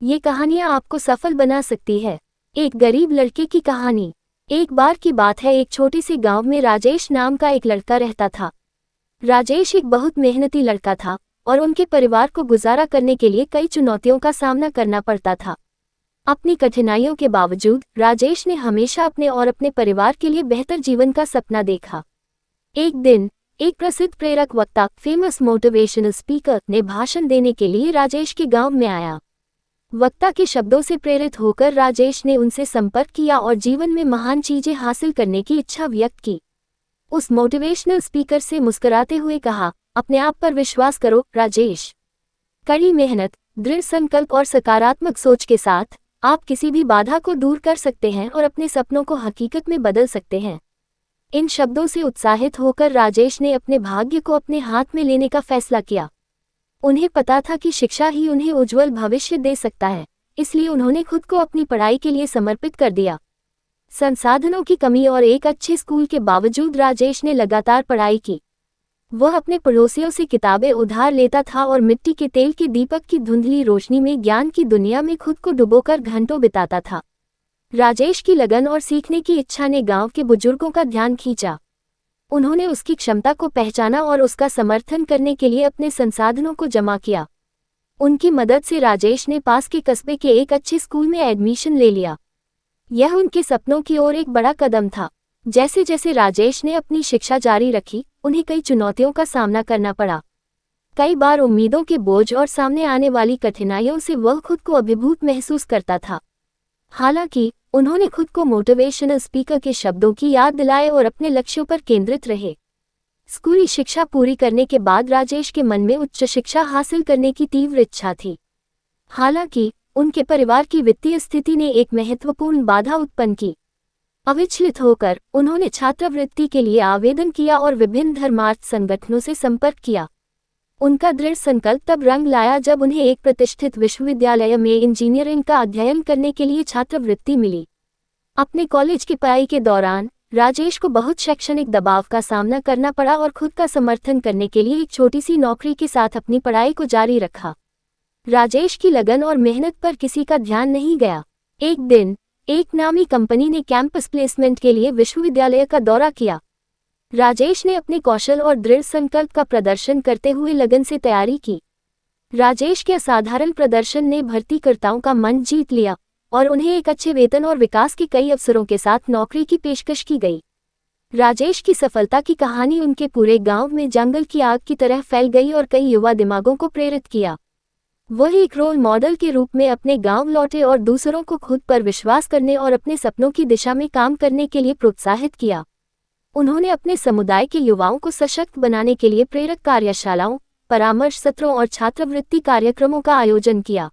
ये कहानियाँ आपको सफल बना सकती है। एक गरीब लड़के की कहानी। एक बार की बात है, एक छोटे से गांव में राजेश नाम का एक लड़का रहता था। राजेश एक बहुत मेहनती लड़का था और उनके परिवार को गुजारा करने के लिए कई चुनौतियों का सामना करना पड़ता था। अपनी कठिनाइयों के बावजूद राजेश ने हमेशा अपने और अपने परिवार के लिए बेहतर जीवन का सपना देखा। एक दिन एक प्रसिद्ध प्रेरक वक्ता, फेमस मोटिवेशनल स्पीकर, ने भाषण देने के लिए राजेश के गांव में आया। वक्ता के शब्दों से प्रेरित होकर राजेश ने उनसे संपर्क किया और जीवन में महान चीजें हासिल करने की इच्छा व्यक्त की। उस मोटिवेशनल स्पीकर से मुस्कुराते हुए कहा, अपने आप पर विश्वास करो राजेश। कड़ी मेहनत, दृढ़ संकल्प और सकारात्मक सोच के साथ आप किसी भी बाधा को दूर कर सकते हैं और अपने सपनों को हकीकत में बदल सकते हैं। इन शब्दों से उत्साहित होकर राजेश ने अपने भाग्य को अपने हाथ में लेने का फैसला किया। उन्हें पता था कि शिक्षा ही उन्हें उज्जवल भविष्य दे सकता है, इसलिए उन्होंने खुद को अपनी पढ़ाई के लिए समर्पित कर दिया। संसाधनों की कमी और एक अच्छे स्कूल के बावजूद राजेश ने लगातार पढ़ाई की। वह अपने पड़ोसियों से किताबें उधार लेता था और मिट्टी के तेल के दीपक की धुंधली रोशनी में ज्ञान की दुनिया में खुद को डुबोकर घंटों बिताता था। राजेश की लगन और सीखने की इच्छा ने गांव के बुजुर्गों का ध्यान खींचा। उन्होंने उसकी क्षमता को पहचाना और उसका समर्थन करने के लिए अपने संसाधनों को जमा किया। उनकी मदद से राजेश ने पास के कस्बे के एक अच्छे स्कूल में एडमिशन ले लिया। यह उनके सपनों की ओर एक बड़ा कदम था। जैसे जैसे राजेश ने अपनी शिक्षा जारी रखी, उन्हें कई चुनौतियों का सामना करना पड़ा। कई बार उम्मीदों के बोझ और सामने आने वाली कठिनाइयों से वह खुद को अभिभूत महसूस करता था। हालांकि उन्होंने खुद को मोटिवेशनल स्पीकर के शब्दों की याद दिलाए और अपने लक्ष्यों पर केंद्रित रहे। स्कूली शिक्षा पूरी करने के बाद राजेश के मन में उच्च शिक्षा हासिल करने की तीव्र इच्छा थी। हालांकि उनके परिवार की वित्तीय स्थिति ने एक महत्वपूर्ण बाधा उत्पन्न की। अविचलित होकर उन्होंने छात्रवृत्ति के लिए आवेदन किया और विभिन्न धर्मार्थ संगठनों से संपर्क किया। उनका दृढ़ संकल्प तब रंग लाया जब उन्हें एक प्रतिष्ठित विश्वविद्यालय में इंजीनियरिंग का अध्ययन करने के लिए छात्रवृत्ति मिली। अपने कॉलेज की पढ़ाई के दौरान राजेश को बहुत शैक्षणिक दबाव का सामना करना पड़ा और खुद का समर्थन करने के लिए एक छोटी सी नौकरी के साथ अपनी पढ़ाई को जारी रखा। राजेश की लगन और मेहनत पर किसी का ध्यान नहीं गया। एक दिन एक नामी कंपनी ने कैंपस प्लेसमेंट के लिए विश्वविद्यालय का दौरा किया। राजेश ने अपने कौशल और दृढ़ संकल्प का प्रदर्शन करते हुए लगन से तैयारी की। राजेश के असाधारण प्रदर्शन ने भर्तीकर्ताओं का मन जीत लिया और उन्हें एक अच्छे वेतन और विकास के कई अवसरों के साथ नौकरी की पेशकश की गई। राजेश की सफलता की कहानी उनके पूरे गांव में जंगल की आग की तरह फैल गई और कई युवा दिमागों को प्रेरित किया। वह एक रोल मॉडल के रूप में अपने गांव लौटे और दूसरों को खुद पर विश्वास करने और अपने सपनों की दिशा में काम करने के लिए प्रोत्साहित किया। उन्होंने अपने समुदाय के युवाओं को सशक्त बनाने के लिए प्रेरक कार्यशालाओं, परामर्श सत्रों और छात्रवृत्ति कार्यक्रमों का आयोजन किया।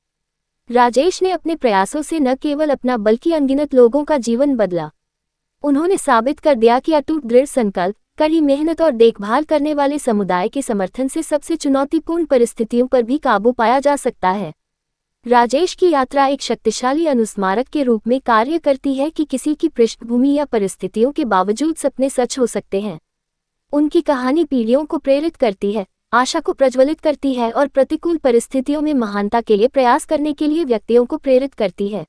राजेश ने अपने प्रयासों से न केवल अपना बल्कि अनगिनत लोगों का जीवन बदला। उन्होंने साबित कर दिया कि अटूट दृढ़ संकल्प, कड़ी मेहनत और देखभाल करने वाले समुदाय के समर्थन से सबसे चुनौतीपूर्ण परिस्थितियों पर भी काबू पाया जा सकता है। राजेश की यात्रा एक शक्तिशाली अनुस्मारक के रूप में कार्य करती है कि किसी की पृष्ठभूमि या परिस्थितियों के बावजूद सपने सच हो सकते हैं। उनकी कहानी पीढ़ियों को प्रेरित करती है, आशा को प्रज्वलित करती है और प्रतिकूल परिस्थितियों में महानता के लिए प्रयास करने के लिए व्यक्तियों को प्रेरित करती है।